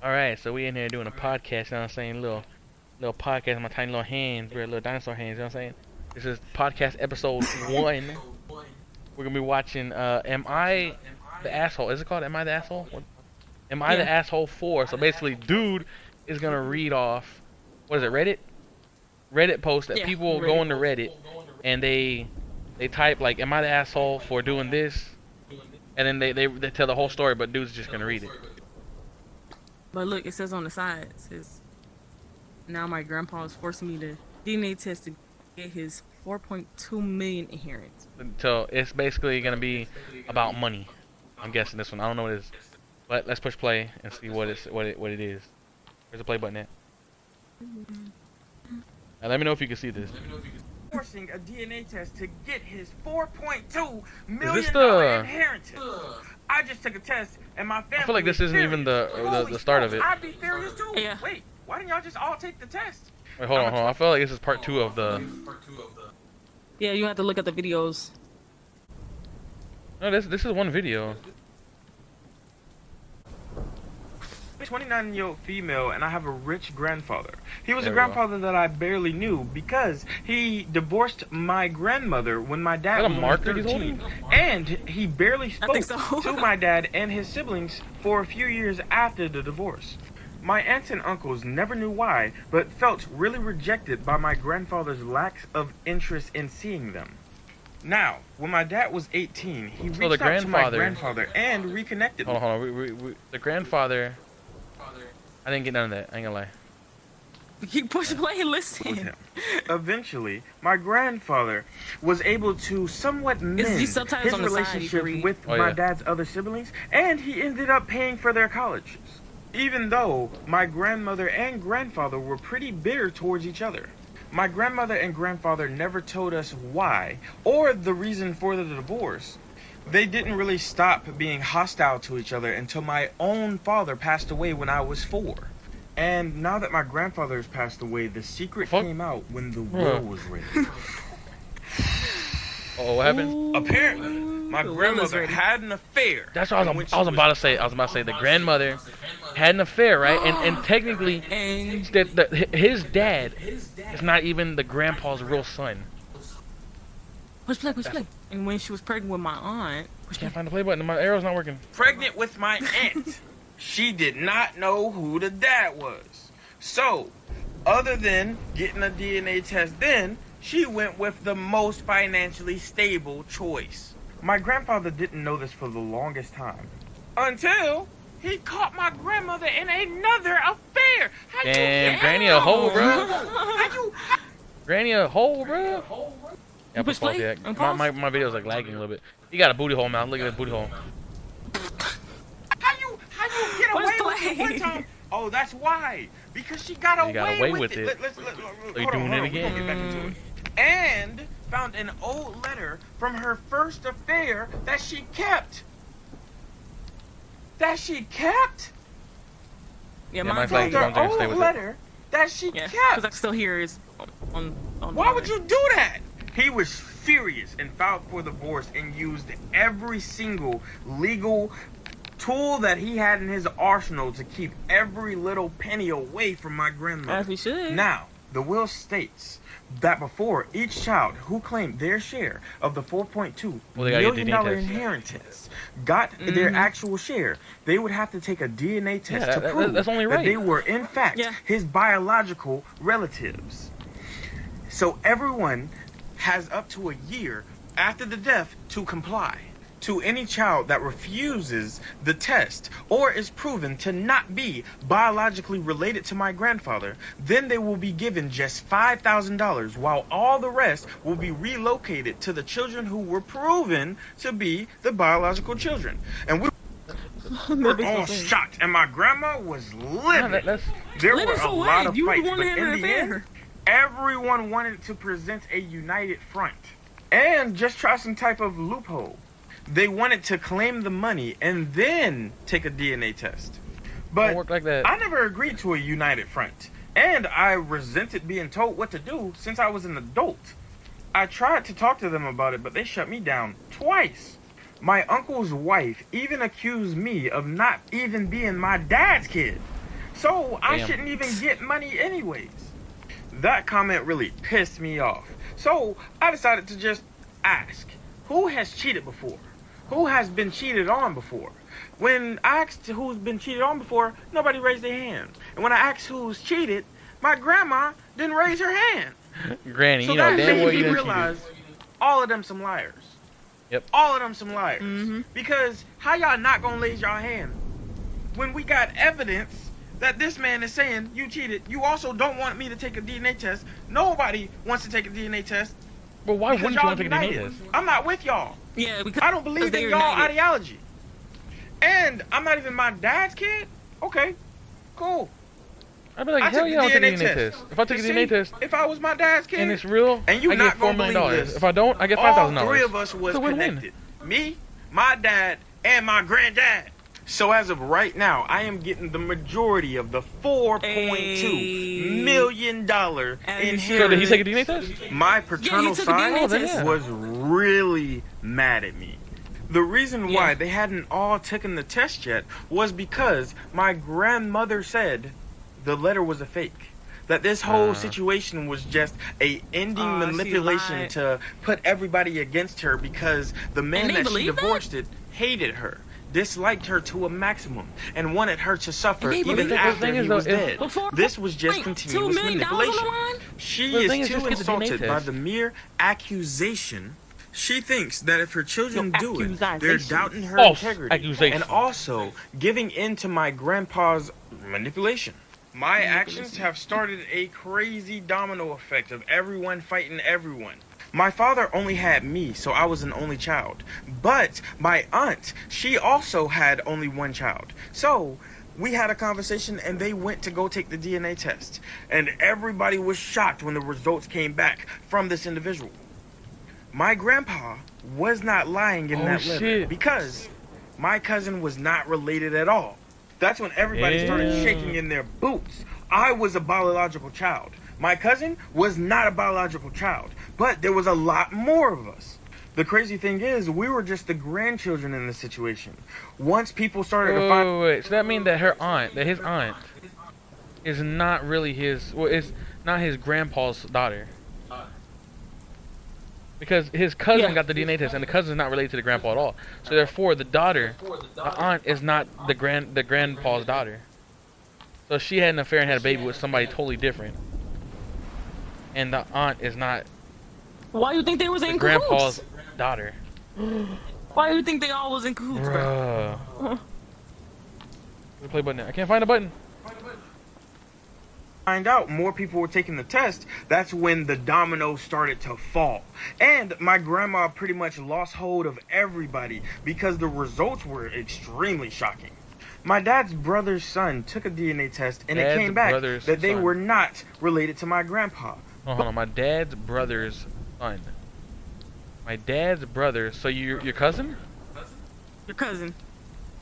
Alright, so we in here doing a podcast, you know what I'm saying? Little podcast, my tiny little hands, we're little dinosaur hands, you know what I'm saying? This is podcast episode 1. We're gonna be watching Am I the Asshole? Is it called Am I the Asshole? What? Am I the Asshole 4? So basically, dude is gonna read off, what is it, Reddit? Reddit post that people go into Reddit and they type like, am I the asshole for doing this? And then they tell the whole story, but dude's just gonna read it. But look, it says on the side, it says, now my grandpa is forcing me to DNA test to get his 4.2 million inheritance. So it's basically gonna be about money. I'm guessing this one. I don't know what it is. But let's push play and see what it is. Where's the play button at? Now let me know if you can see this. Forcing a DNA test to get his $4.2 million inheritance. I just took a test and my family. I feel like this isn't even the start of it. I'd be furious too. Yeah. Wait, why didn't y'all just all take the test? Wait, hold on. I feel like this is part 2 of the. Yeah, you have to look at the videos. No, this is one video. 29-year-old female, and I have a rich grandfather. He was a grandfather that I barely knew because he divorced my grandmother when my dad was only 13, and he barely spoke to my dad and his siblings for a few years after the divorce. My aunts and uncles never knew why, but felt really rejected by my grandfather's lack of interest in seeing them. Now, when my dad was 18, he reached out to my grandfather and reconnected. Hold on. The grandfather. I didn't get none of that. I ain't gonna lie. Keep pushing play and listen. Eventually, my grandfather was able to somewhat mend his relationship with my dad's other siblings, and he ended up paying for their colleges. Even though my grandmother and grandfather were pretty bitter towards each other. My grandmother and grandfather never told us why or the reason for the divorce. They didn't really stop being hostile to each other until my own father passed away when I was 4. And now that my grandfather has passed away, the secret came out when the will was ready. Oh, what happened? Apparently, my grandmother had an affair. That's what I was about to say. I was about to say the grandmother had an affair, right? And technically, his dad is not even the grandpa's real son. Push play. And when she was pregnant with my aunt... Can't find the play button. My arrow's not working. Pregnant with my aunt. She did not know who the dad was. So, other than getting a DNA test then, she went with the most financially stable choice. My grandfather didn't know this for the longest time. Until he caught my grandmother in another affair. Damn, Granny a hoe, bro. Granny a hoe, bro. Yeah, my video's like lagging a little bit. You got a booty hole, man. Look at that booty hole. How you get away with it one time? Oh, that's why. Because she got away with it. Are you doing it again? Get back into it. And found an old letter from her first affair that she kept. Yeah, mine found her old letter that she kept. Because I still hear is on Why would you do that? He was furious and filed for divorce and used every single legal tool that he had in his arsenal to keep every little penny away from my grandmother. As he should. Now, the will states that before each child who claimed their share of the $4.2 million inheritance got their actual share, they would have to take a DNA test to prove that they were in fact his biological relatives. So everyone has up to a year after the death to comply. To any child that refuses the test or is proven to not be biologically related to my grandfather, then they will be given just $5,000 while all the rest will be relocated to the children who were proven to be the biological children. And we were all shocked, and my grandma was livid. There were a lot of fights, but in the end, everyone wanted to present a united front and just try some type of loophole. They wanted to claim the money and then take a DNA test. But work like that. I never agreed to a united front. And I resented being told what to do since I was an adult. I tried to talk to them about it, but they shut me down twice. My uncle's wife even accused me of not even being my dad's kid. So I Damn. shouldn't even get money anyways. That comment really pissed me off. So I decided to just ask, who has cheated before? Who has been cheated on before? When I asked who's been cheated on before, nobody raised their hand. And when I asked who's cheated, my grandma didn't raise her hand. Granny, So you know that damn well made you me done realize cheated. all of them some liars. Yep. All of them some liars. Mm-hmm. Because how y'all not gonna raise y'all hand when we got evidence that this man is saying you cheated? You also don't want me to take a DNA test. Nobody wants to take a DNA test. But why Because wouldn't you y'all want to take a DNA united. test? I'm not with y'all. Yeah, because I don't believe in they're y'all united. ideology. And I'm not even my dad's kid. Okay, cool. I'd be like, I hell took yeah, I'll the take a DNA DNA test. test. If I take a See, DNA test if I was my dad's kid, and it's real, and you I not get $4 gonna million. believe this, If I don't, I get all $5,000. three of us was It's a win-win. connected. Me, my dad, and my granddad. So as of right now, I am getting the majority of the $4.2 million inheritance. So did he take a DNA test? My paternal took a DNA side test. was really mad at me. The reason why Yeah. they hadn't all taken the test yet was because my grandmother said the letter was a fake. That this whole situation was just a ending She manipulation lied. to put everybody against her because the man they that she believe that? divorced hated her, disliked her to a maximum, and wanted her to suffer And they even believe that? after The thing he is, though, was is- dead. Before- This was just Wait, continuous $2 million manipulation. on the line? She But the is thing is, too just get the DNA insulted by test. the mere accusation. She thinks that if her children No, do it, they're accusations. doubting her False integrity accusations. and also giving in to my grandpa's manipulation. My actions have started a crazy domino effect of everyone fighting everyone. My father only had me, so I was an only child. But my aunt, she also had only one child. So we had a conversation and they went to go take the DNA test. And everybody was shocked when the results came back from this individual. My grandpa was not lying in that letter shit. because my cousin was not related at all. That's when everybody started Yeah. shaking in their boots. I was a biological child. My cousin was not a biological child, but there was a lot more of us. The crazy thing is, we were just the grandchildren in this situation. Once people started to find... Wait. So that means that his aunt, is not really his. Well, is not his grandpa's daughter. Because his cousin got the DNA test, and the cousin's not related to the grandpa at all. So therefore, the aunt, is not the grandpa's daughter. So she had an affair and had a baby with somebody totally different. And the aunt is not Why do you think they was the in grandpa's cahoots? daughter. Why do you think they all was in cahoots, bro? Bruh. Where's the play button at? I can't find the button. find out more people were taking the test, that's when the dominoes started to fall. And my grandma pretty much lost hold of everybody because the results were extremely shocking. My dad's brother's son took a DNA test and it came back that they were not related to my grandpa. Oh, hold on, my dad's brother's son. My dad's brother. So your cousin? Your cousin.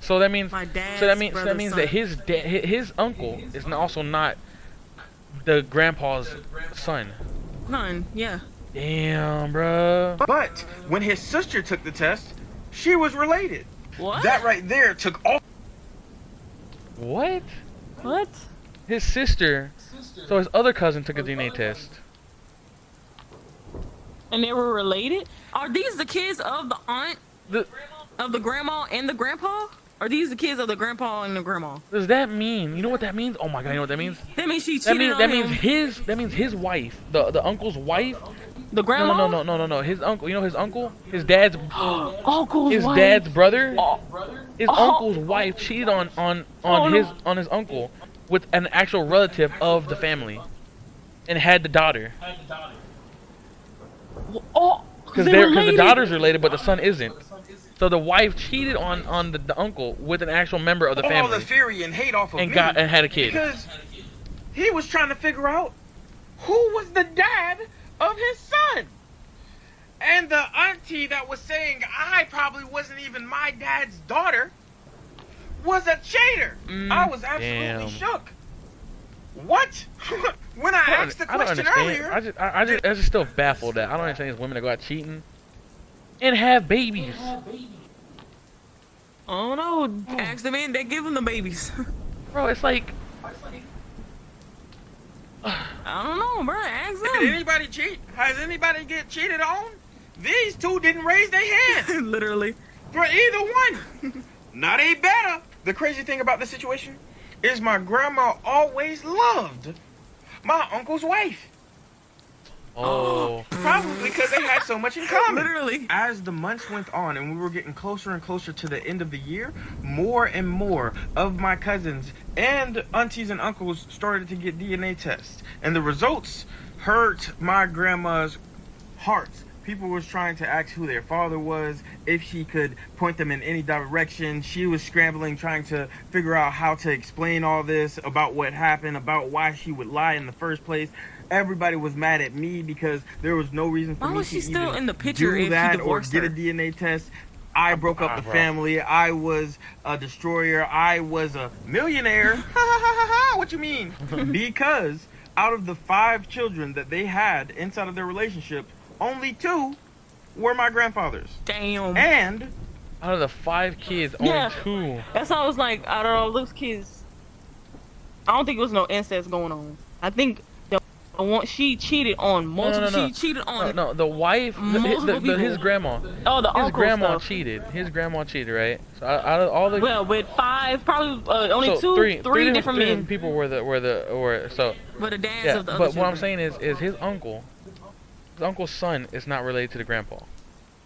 So that means. My dad's So that means brother's that son. his uncle is also not the grandpa's son. None, yeah. Damn, bruh. But when his sister took the test, she was related. What? That right there took all. What? What? His sister. So his other cousin took a DNA test. And they were related? Are these the kids of the aunt, The, of the grandma, and the grandpa? Are these the kids of the grandpa and the grandma? does that mean? You know what that means? Oh my god, you know what that means? That means she That cheated means on him. that means his wife, the uncle's wife. The grandma? No. His uncle. You know his uncle? His dad's Uncle's wife. dad's brother. Oh. His Oh. uncle's wife cheated on Oh, his no. on his uncle with an actual relative of the family, and had the daughter. Oh, Because they the related. daughter's related, but the son isn't. So the wife cheated on the uncle with an actual member of the all family, the fury and hate off of and me had a kid. because he was trying to figure out who was the dad of his son. And the auntie that was saying I probably wasn't even my dad's daughter was a cheater. I was absolutely damn. shook. What? When I asked the I don't question understand. earlier, I just still baffled that I don't understand these women that go out cheating and have babies. Oh no, ask the man, they give him the babies. Bro, it's like I don't know, bro. Ask Did them. anybody cheat? Has anybody get cheated on? These two didn't raise their hands Literally. for either one. Not a better. The crazy thing about the situation is my grandma always loved my uncle's wife. Oh. Probably because they had so much in common. Literally. As the months went on and we were getting closer and closer to the end of the year, more and more of my cousins and aunties and uncles started to get DNA tests. And the results hurt my grandma's heart. People was trying to ask who their father was, if she could point them in any direction. She was scrambling, trying to figure out how to explain all this, about what happened, about why she would lie in the first place. Everybody was mad at me because there was no reason for Why me was to she still even in the picture do if that he or divorced get her? a DNA test. I broke up the Bro. family. I was a destroyer. I was a millionaire. What you mean? Because out of the 5 children that they had inside of their relationship, only 2 were my grandfather's. Damn. And Out of the 5 kids, only Yeah. 2. That's how I was like, out of all those kids, I don't think it was no incest going on. I think the one she cheated on multiple. No. She cheated on. No, the wife, Multiple his people. grandma. Oh, the His uncle grandma stuff. cheated. His grandma cheated, right? So out of all the Well, with 5, probably only so three different men. people were so But the dads yeah. of the other But what I'm children. saying is his uncle's son is not related to the grandpa,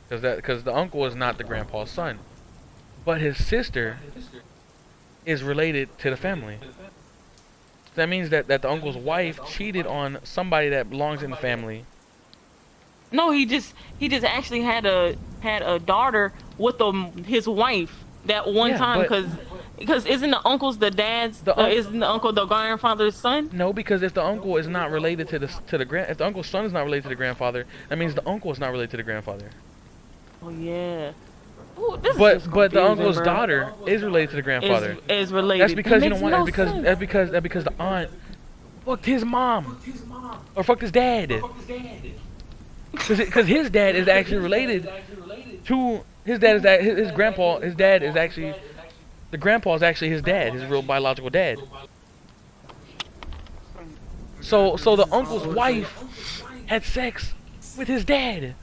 because the uncle is not the grandpa's son, but his sister is related to the family. That means that the uncle's wife cheated on somebody that belongs in the family. No, he just actually had a daughter with his wife that one Yeah, time but- because isn't the uncle's the dad's isn't the uncle the grandfather's son? No, because if the uncle is not related to if the uncle's son is not related to the grandfather, that means the uncle is not related to the grandfather. Oh yeah. Ooh, this is But just the confusing, uncle's bro. daughter is related to the grandfather. Is related. That's because That you know makes what? no That's sense. because the aunt fucked his mom or fucked his dad. Because his dad is actually related to his dad is his grandpa. His dad is actually the grandpa is actually his dad, his real biological dad. So the uncle's wife had sex with his dad.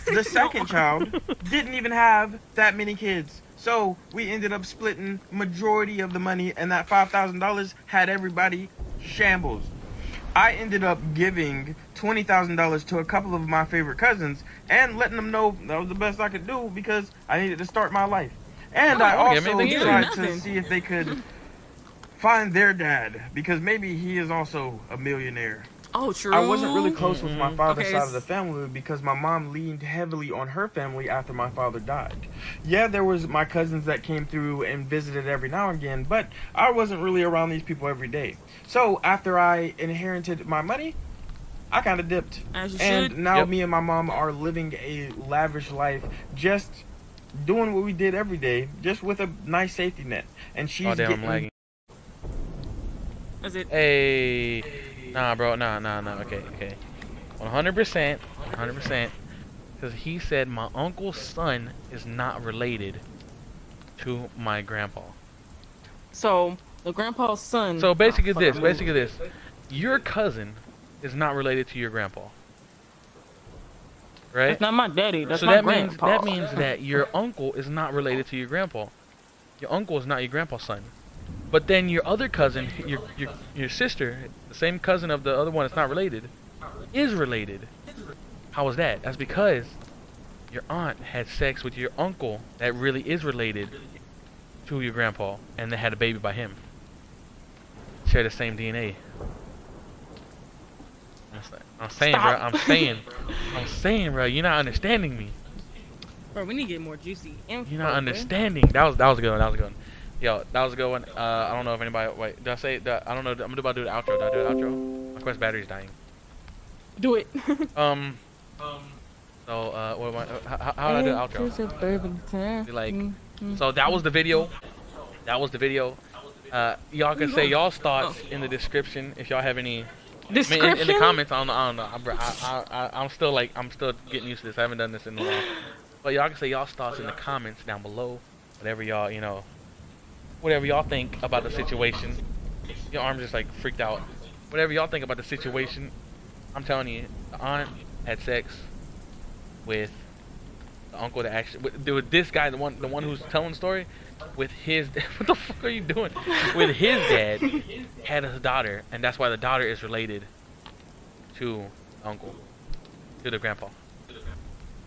the second child didn't even have that many kids. So we ended up splitting majority of the money, and that $5,000 had everybody shambles. I ended up giving $20,000 to a couple of my favorite cousins and letting them know that was the best I could do because I needed to start my life. And I Oh, okay, also maybe they tried did. to Nothing. see if they could find their dad because maybe he is also a millionaire. Oh, true. I wasn't really close with my father's Okay, side of the family because my mom leaned heavily on her family after my father died. Yeah, there was my cousins that came through and visited every now and again, but I wasn't really around these people every day. So after I inherited my money, I kind of dipped. As you And should. now Yep. me and my mom are living a lavish life, just doing what we did every day, just with a nice safety net. And she's Oh damn, I'm getting lagging. Is it? Hey, nah, bro, nah. Okay, 100%, because he said my uncle's son is not related to my grandpa. So the grandpa's son. So basically Oh, fuck, this, your cousin is not related to your grandpa, right? That's not my daddy. That's So my that grandpa. means that your uncle is not related to your grandpa. Your uncle is not your grandpa's son. But then your other cousin, your sister, the same cousin of the other one that's not related, is related. How is that? That's because your aunt had sex with your uncle that really is related to your grandpa, and they had a baby by him. Share the same DNA. I'm saying, bro. I'm saying, bro. You're not understanding me. Bro, we need to get more juicy info. You're not bro. understanding. That was a good one. Yo, that was a good one. I don't know if anybody. Wait, did I say that? I don't know. I'm about to do the outro. Did I do the outro? My Quest battery's dying. Do it. So, what am I? How do I do the outro? Like, so that was the video. Y'all can say y'all's thoughts in the description if y'all have any. I mean, Description. in the comments. I don't know. I'm still getting used to this. I haven't done this in a while. But y'all can say y'all's thoughts in the comments down below. Whatever y'all, whatever y'all think about the situation. Your arm just like freaked out. Whatever y'all think about the situation, I'm telling you, the aunt had sex with the uncle that actually with this guy, the one who's telling the story, with his what the fuck are you doing? With his dad had a daughter, and that's why the daughter is related to uncle, to the grandpa.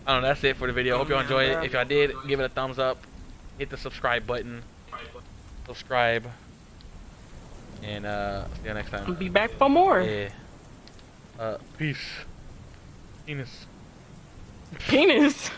I don't know. That's it for the video. Hope y'all enjoyed it. If y'all did, give it a thumbs up. Hit the subscribe button. Subscribe. And see you next time. Be back for more. Yeah. Peace. Penis. Penis.